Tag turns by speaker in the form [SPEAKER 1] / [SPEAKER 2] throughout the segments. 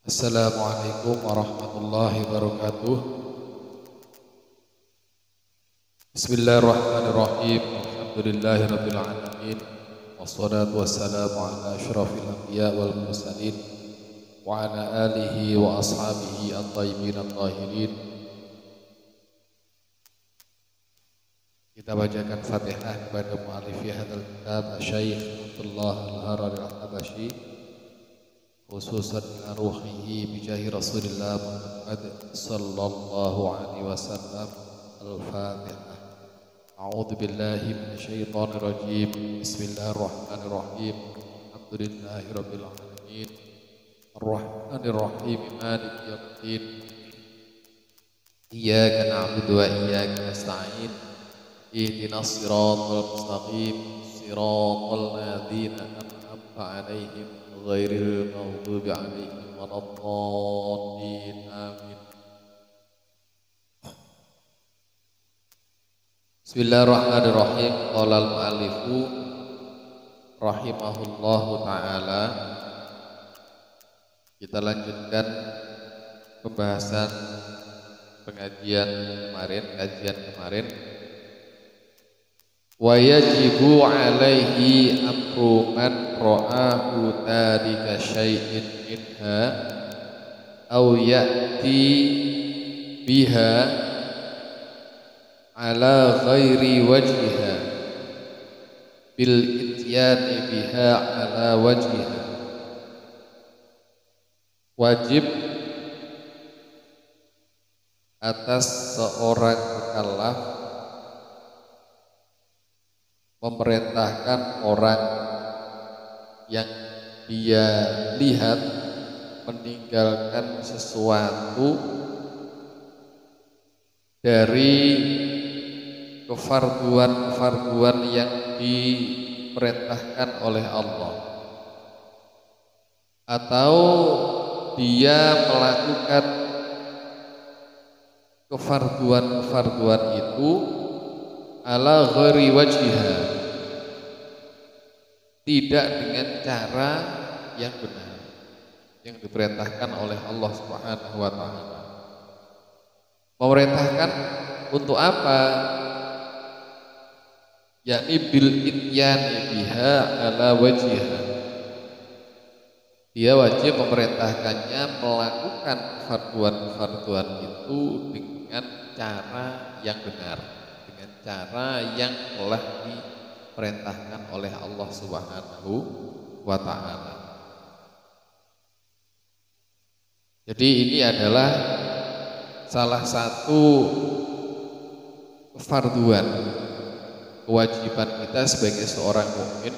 [SPEAKER 1] Assalamualaikum warahmatullahi wabarakatuh. Bismillahirrahmanirrahim. Alhamdulillahirabbil alamin. Wassalatu wassalamu ala asyrafil anbiya wal mursalin wa ala alihi wa ashabihi at-thayyibin at-tahirin. Kita bacakan Fatihah kepada muallif hadzal kitab Syekh Abdullah Al-Harari Al-Habashi, khususan ruhihi bijahi Rasulillah Muhammad sallallahu alaihi wasallam. Al-Fatihah. A'udzu billahi minasyaitonir rajim. Bismillahirrahmanirrahim. Alhamdulillahirabbil alamin. Arrahmanir rahim. Maliki yaumiddin. Iyyaka na'budu wa iyyaka nasta'in. Ihdinas siratal mustaqim. Siratal ladzina an'amta 'alaihim ghairil maghdubi 'alaihim waladdallin. Amin. Bismillahirrahmanirrahim. Qala al-mu'allifu rahimahullahu ta'ala. Kita lanjutkan pembahasan kajian kemarin. Wa yajibu alaihi amru man ra'ahu tarika syai'in minha aw ya'ti biha ala ghairi wajhiha bil ityani biha ala wajhiha. Wajib atas seorang mukallaf memerintahkan orang yang dia lihat meninggalkan sesuatu dari kefarduan yang diperintahkan oleh Allah, atau dia melakukan kefarduan itu ala ghairi wajhiha, tidak dengan cara yang benar yang diperintahkan oleh Allah Subhanahu wa taala. Memerintahkan untuk apa? Yakni bil ityani biha ala wajhiha. Dia wajib memerintahkannya melakukan farduan itu dengan cara yang benar, dengan cara yang telah diperintahkan oleh Allah Subhanahu wa taala. Jadi ini adalah salah satu kefarduan, kewajiban kita sebagai seorang mukmin.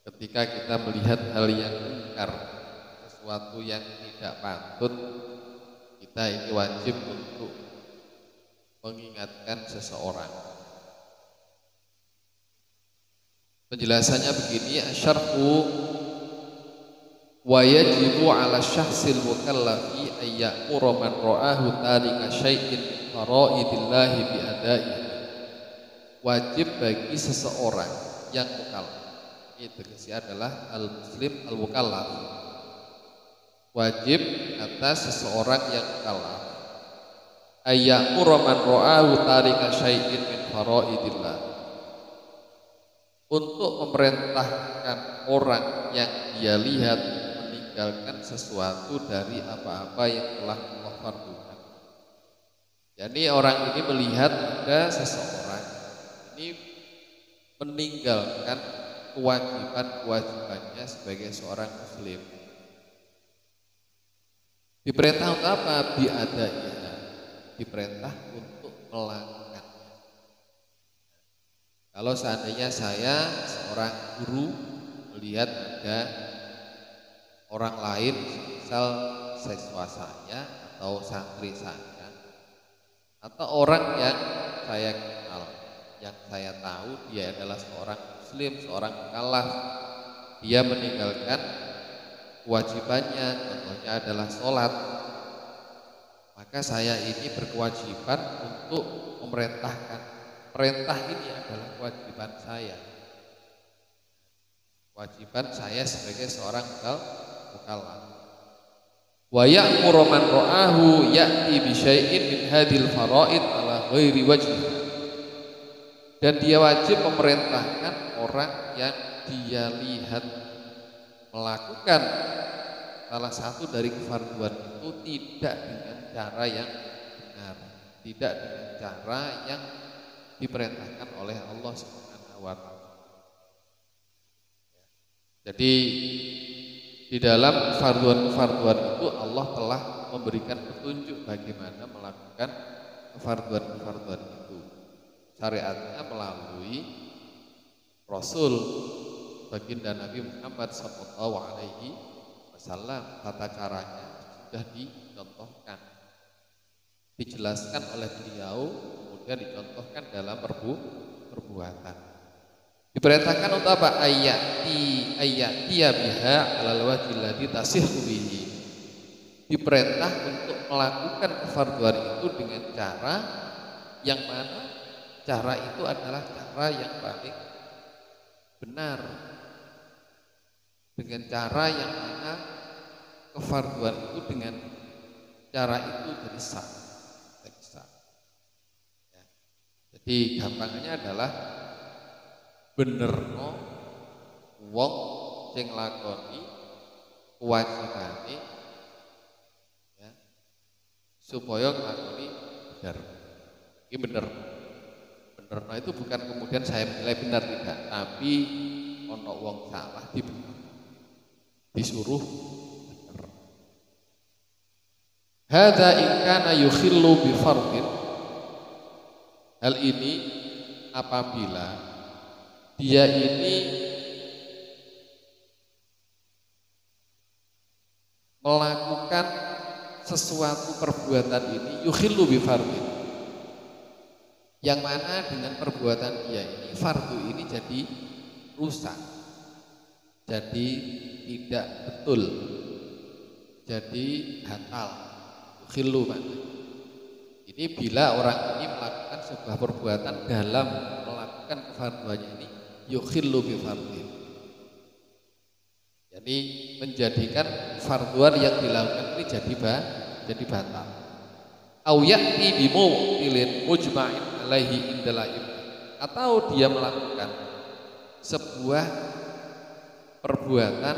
[SPEAKER 1] Ketika kita melihat hal yang mungkar, sesuatu yang tidak patut, kita ini wajib untuk mengingatkan seseorang. Penjelasannya begini, asyarhu wa yajibu ala syakhsil mukallafi ayya'mura man ra'ahu tarika syai'in faraidillahi bi'adaihi. Wajib bagi seseorang yang mukallaf, ini tegasnya adalah al-muslim al-mukallaf, wajib atas seseorang yang mukallaf ayya'mura man ra'ahu tarika syai'in min faraidillah, untuk memerintahkan orang yang dia lihat meninggalkan sesuatu dari apa-apa yang telah Allah fardukan. Jadi orang ini melihat ada seseorang ini meninggalkan kewajibannya sebagai seorang muslim. Diperintah untuk apa? Biadaiha, diperintah untuk melakukannya. Kalau seandainya saya seorang guru melihat ada orang lain, misal siswa saya atau santri saya atau orang yang saya kenal, yang saya tahu dia adalah seorang muslim, seorang mukallaf, dia meninggalkan kewajibannya, contohnya adalah sholat, maka saya ini berkewajiban untuk memerintahkan. Perintah ini adalah kewajiban saya. Kewajiban saya sebagai seorang mukallaf. Wa ya'muru man ra'ahu ya'ti bi syai'in min hadhil fara'id ala ghairi wajhi. Dan dia wajib memerintahkan orang yang dia lihat melakukan salah satu dari kefarduan itu tidak dengan cara yang benar, tidak dengan cara yang diperintahkan oleh Allah Subhanahu wa taala. Jadi di dalam kefarduan itu Allah telah memberikan petunjuk bagaimana melakukan kefarduan itu. Syariatnya melalui Rasul baginda Nabi Muhammad SAW, tata caranya sudah dicontohkan, dijelaskan oleh beliau, kemudian dicontohkan dalam perbuatan. Diperintahkan untuk apa? Ayati biha alal wajhil ladzi tasihhu bihi. Diperintah untuk melakukan kefarduan itu dengan cara yang mana cara itu adalah cara yang paling benar, dengan cara yang mana kefarduan itu dengan cara itu jadi sah. Ya. Jadi gampangannya adalah benerno wong sing lakoni kewajibane, ya, supaya nglakoni bener. Ini bener. Benerno itu bukan kemudian saya menilai benar, tidak, tapi ono wong salah disuruh bener. Hadza in kana yukhillu bi fardin. Hal ini apabila dia ini melakukan sesuatu perbuatan ini yukhillu bi fardin, yang mana dengan perbuatan dia ini fardu ini jadi rusak, jadi tidak betul, jadi batal. Yukhillu maknanya ini bila orang ini melakukan sebuah perbuatan dalam melakukan kefarduannya ini yukhillu bi fardin, jadi menjadikan farduan yang dilakukan ini jadi batal. Au ya'ti bi mu'tilin mujma'in alaihi indal a'immah, atau dia melakukan sebuah perbuatan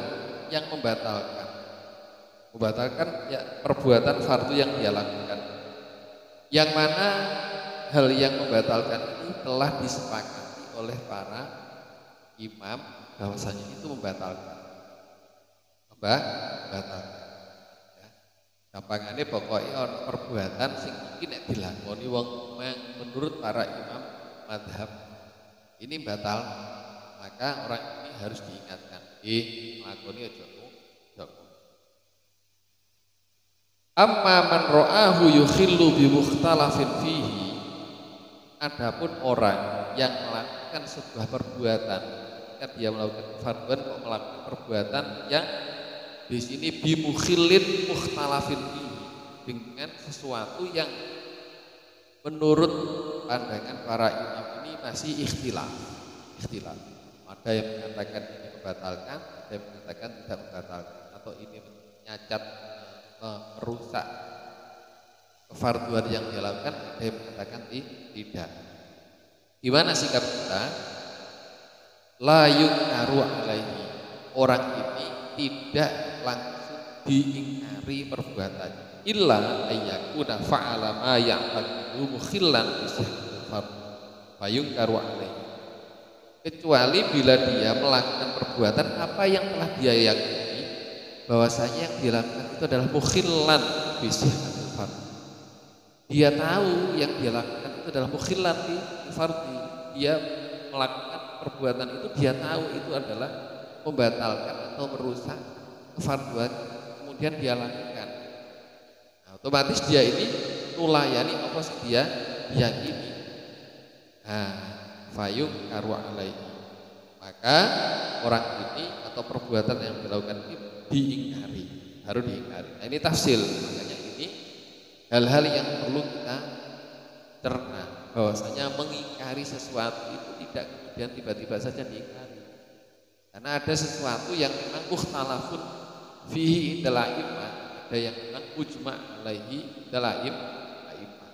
[SPEAKER 1] yang membatalkan ya, perbuatan fardu yang dia lakukan, yang mana hal yang membatalkan ini telah disepakati oleh para imam bahwasanya itu membatalkan. Ya. Gampangannya pokoknya orang perbuatan sing iki nek dilakoni wong menurut para imam madhab ini batal, maka orang ini harus diingatkan, nglakoni aja. Amma man ra'ahu yukhillu bi mukhtalafin fihi. Adapun orang yang melakukan sebuah perbuatan, kan dia melakukan kefarduan kok melakukan perbuatan yang di sini bimukhilin mukhtalafin fihi, dengan sesuatu yang menurut pandangan para imam ini masih ikhtilaf. Ada yang mengatakan ini membatalkan, ada yang mengatakan tidak membatalkan, atau ini menyacat merusak kefarduan yang dilakukan, ada yang mengatakan tidak. Gimana sikap kita? La yunkaru alaihi, orang ini tidak langsung diingkari perbuatannya, illa ayyakuna fa'ala ma ya'taqidu mukhillan bisihhatil fard fayunkaru alaihi, kecuali bila dia melakukan perbuatan apa yang telah dia yakini bahwasanya yang dilakukan itu adalah mukhillan bisihhatil fard. Dia tahu yang dia lakukan itu adalah mukhillan bi fardhi, dia melakukan perbuatan itu dia tahu itu adalah membatalkan atau merusak kefarduan, kemudian dia lakukan. Nah, otomatis dia ini nulayani apa sih dia yakini. Fayung karu alaihi, maka orang ini atau perbuatan yang dilakukan ini diingkari, harus diingkari. Nah, ini tafsil, makanya ini hal-hal yang perlu kita cerna, bahwasanya mengingkari sesuatu itu tidak kemudian tiba-tiba saja diingkari, karena ada sesuatu yang memang mukhtalafun fihi indal a'immah, ada yang bilang ujma alaihi dalaim aimah.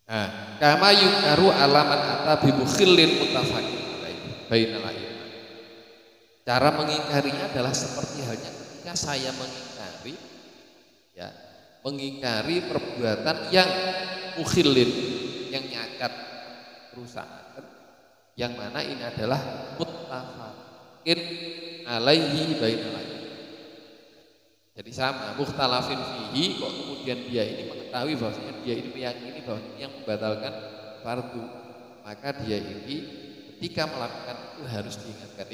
[SPEAKER 1] Nah, kama yukaru alaman ata bimukhillin mutafaqin alaihi bainal aimah. Cara mengingkarinya adalah seperti halnya ketika saya mengingkari, ya, mengingkari perbuatan yang mukhillin, yang nyacat kerusakan, yang mana ini adalah muttafaqin alaihi bainal aimah. Jadi sama, mukhtalafin fihi, kok kemudian dia ini mengetahui bahwasanya dia ini meyakini bahwa yang membatalkan fardu, maka dia ini ketika melakukan itu harus diingatkan,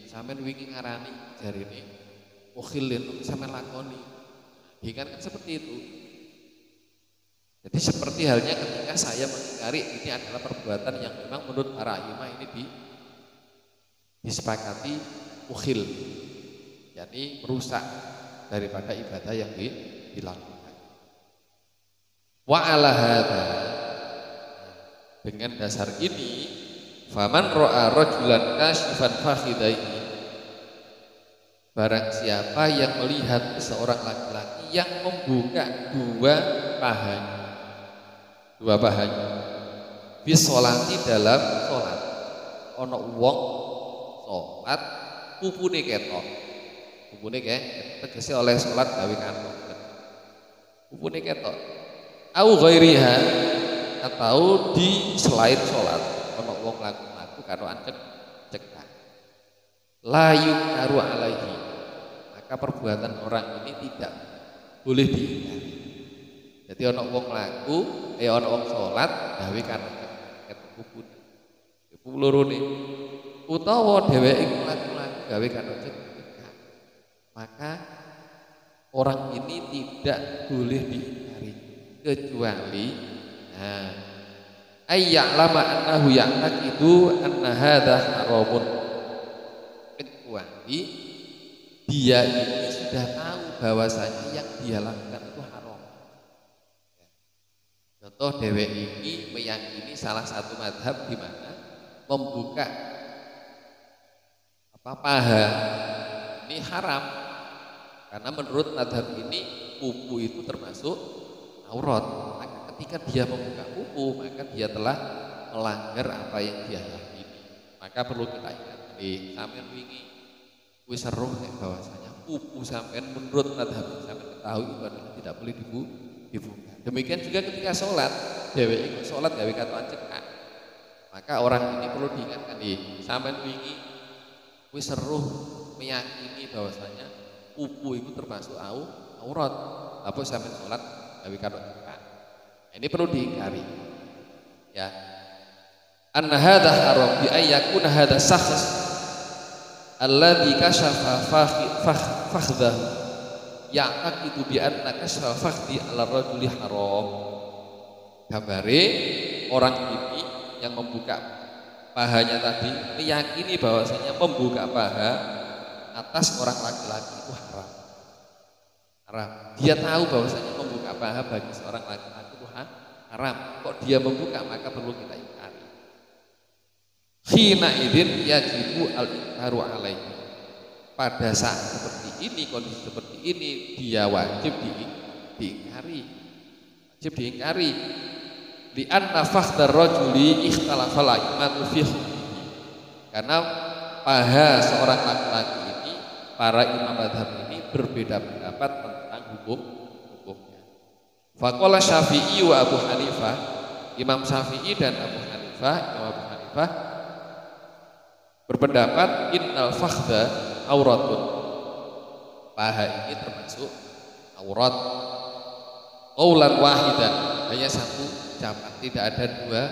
[SPEAKER 1] sampean wingi ngarani jarine mukhillin sampean lakoni. Diingatkan seperti itu. Jadi seperti halnya ketika saya mengingkari ini adalah perbuatan yang memang menurut para imam ini disepakati mukhil, yakni merusak daripada ibadah yang dilakukan. Wa ala hadza, dengan dasar ini, faman ra'a rajulan kasyifan fakhidaihi, barang siapa yang melihat seorang laki-laki yang membuka dua pahanya fi sholati, dalam sholat, ana wong sholat pupune ketok, pupune tegese oleh sholat gawe kantong, pupune ketok, au ghairiha, atau di selain sholat ana wong laku karo cekak, la yukaru alaihi, maka perbuatan orang ini tidak boleh diingkari. Jadi ana wong laku, ana wong sholat gawe kantong ketok pupune, iku lorone, utawa dheweke iku laku gawe kantong cekak, maka orang ini tidak boleh diingkari kecuali ayya'lama annahu ya'taqidu anna hadza haramun, kecuali dia ini sudah tahu bahwasanya yang dia lakukan itu haram. Contoh dheweke iki meyakini salah satu mazhab di mana membuka paha ini haram, karena menurut mazhab ini pupu itu termasuk aurat. Maka ketika dia membuka pupu, maka dia telah melanggar apa yang dia yakini. Maka perlu kita ingat, sampean wingi wis seru nek bahwasanya pupu sampean menurut mazhab sampean ketahui itu adalah tidak boleh dibuka. Demikian juga ketika sholat, dheweke sholat gawe katokan cekak, maka orang ini perlu diingatkan, sampean wingi wis seru meyakini bahwasanya pupu itu termasuk aurat, apa sampean sholat gawe katokan cekak. Ini perlu diingkari, ya. Anna hadza haram bi ayyakuna hadza syakhs alladzi kashafa fakhdahu ya'taqidu bi anna kasfa fakhdi 'ala rajuli haram. Gambare orang ini yang membuka pahanya tadi meyakini bahwasanya membuka paha atas orang laki-laki itu haram. Dia tahu bahwasanya membuka paha bagi seorang laki-laki itu haram. Kok dia membuka, maka perlu kita ingkari. Khina idzin yajibu al-inkaru alaihi. Pada saat seperti ini, kondisi seperti ini, dia wajib diingkari. Wajib diingkari. Li anna fakhdar rajuli ikhtalafa al-a'immatu fi hukmihi. Karena paha seorang laki-laki ini, para imam mazhab ini berbeda pendapat tentang hukumnya. Faqala Syafi'i wa Abu Hanifah, Imam Syafi'i dan Abu Hanifah berpendapat innal fakhdha auratun, paha ini termasuk aurat. Qaulan wahidan, hanya satu ucapan, tidak ada dua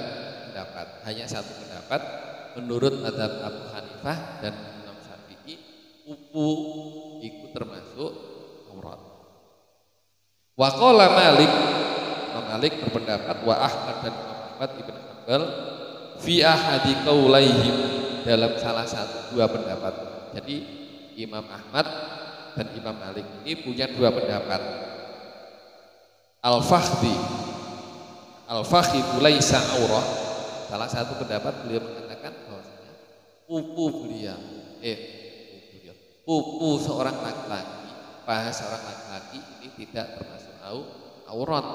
[SPEAKER 1] pendapat, hanya satu pendapat menurut mazhab Abu Hanifah dan Imam Syafi'i, pupu itu termasuk aurat. Wa qala Malik, Imam Malik berpendapat, wa Ahmad dan Imam Ahmad Ibn Hanbal fi ahadi qaulaihim, dalam salah satu dua pendapat. Jadi Imam Ahmad dan Imam Malik ini punya dua pendapat. Al-fakhidu laisa aurah. Salah satu pendapat beliau mengatakan bahwasanya pupu seorang laki-laki apa seorang laki-laki ini tidak termasuk aurat.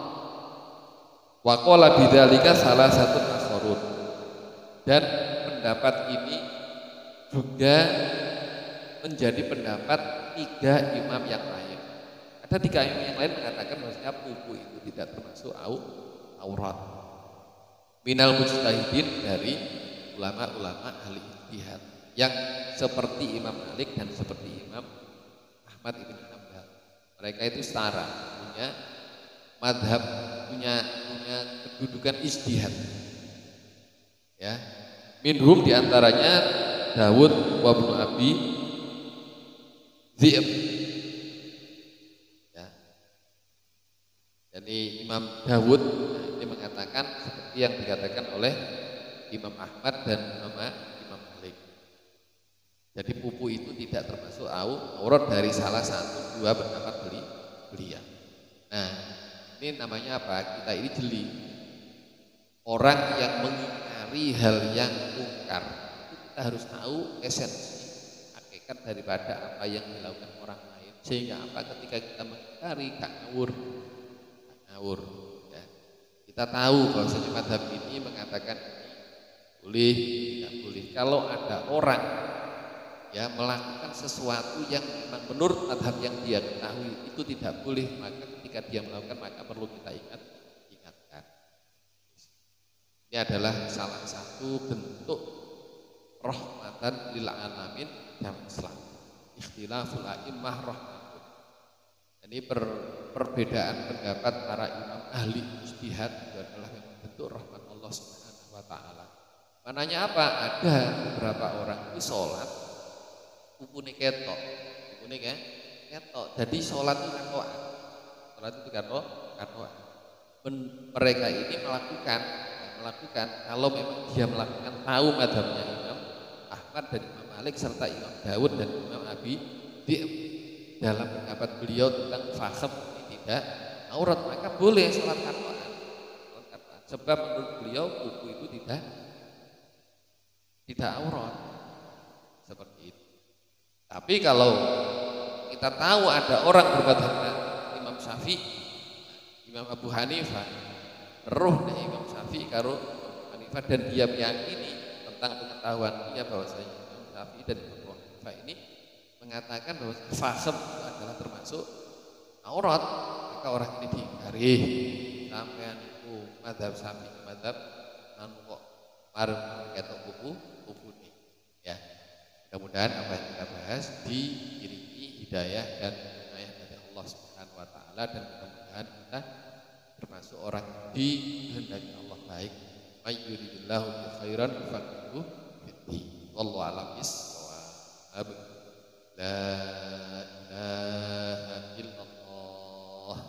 [SPEAKER 1] Wa qala bidzalika salah satu akharun. Dan pendapat ini juga menjadi pendapat 3 imam yang lain. Ada 3 imam yang lain mengatakan bahwasanya pupu itu tidak termasuk aurat. Minal mujtahidin, dari ulama-ulama ahli ijtihad yang seperti Imam Malik dan seperti Imam Ahmad ibn Hanbal. Mereka itu setara, punya madhab, punya kedudukan ijtihad. Ya, minhum diantaranya Dawud wa ibnu Abi Dhi'b. Ya. Jadi Imam Dawud ini mengatakan seperti yang dikatakan oleh Imam Ahmad dan Imam Malik. Jadi pupu itu tidak termasuk aurat dari salah satu 2 pendapat beliau. Nah, ini namanya apa? Kita ini jeli. Orang yang mengingkari hal yang mungkar, kita harus tahu esensi hakikat daripada apa yang dilakukan orang lain. Sehingga apa? Ketika kita mengingkari, gak ngawur. Ya. Kita tahu bahwasanya madhab ini mengatakan boleh, tidak boleh. Kalau ada orang ya melakukan sesuatu yang memang menurut madhab yang dia ketahui itu tidak boleh, maka ketika dia melakukan maka perlu kita ingatkan. Ini adalah salah satu bentuk rahmatan lil alamin dalam Islam. Ikhtilaful a'immah rahmatun. Ini perbedaan pendapat para imam ahli ijtihad itu adalah bentuk rahmat Allah Subhanahu wa taala. Mananya apa? Ada beberapa orang itu sholat pupune ketok. Jadi sholat itu katoan. Mereka ini melakukan kalau memang dia melakukan tahu madhabnya Imam Ahmad dan Imam Malik serta Imam Dawud dan Imam Abi Dhi'b dalam pendapat beliau tentang faham ini tidak aurat, maka boleh sholat katoan. Sebab menurut beliau buku itu tidak aurat seperti itu. Tapi kalau kita tahu ada orang bermadhab Imam Syafi'i, Imam Abu Hanifah, roh dari Imam Syafi'i karo Hanifah, dan dia meyakini tentang pengetahuan dia bahwasanya Imam Syafi'i dan Imam Abu Hanifah ini mengatakan bahwa fasem itu adalah termasuk aurat, maka orang ini diingkari. Sampean itu madhab Syafi'i, madhab kok marung ketok buku ini. Ya, mudah-mudahan apa yang kita bahas diiringi hidayah dan inayah dari Allah Subhanahu wa taala, dan mudah-mudahan kita termasuk orang dikehendaki Allah baik. Ayyuridillahu bi khairan yufaqihuhu fiddin. Wallahu a'lam bissawab. La ilaha illallah.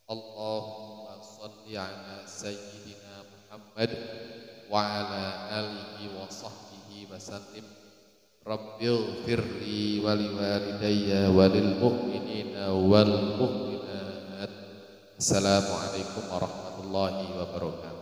[SPEAKER 1] Allahumma shalli ala sayyidina Muhammad wa ala alihi wa sahbihi wa sallim. Rabbil firli wa liwalidayya wa lil mu'minina wal mu'minat. Assalamualaikum warahmatullahi wabarakatuh.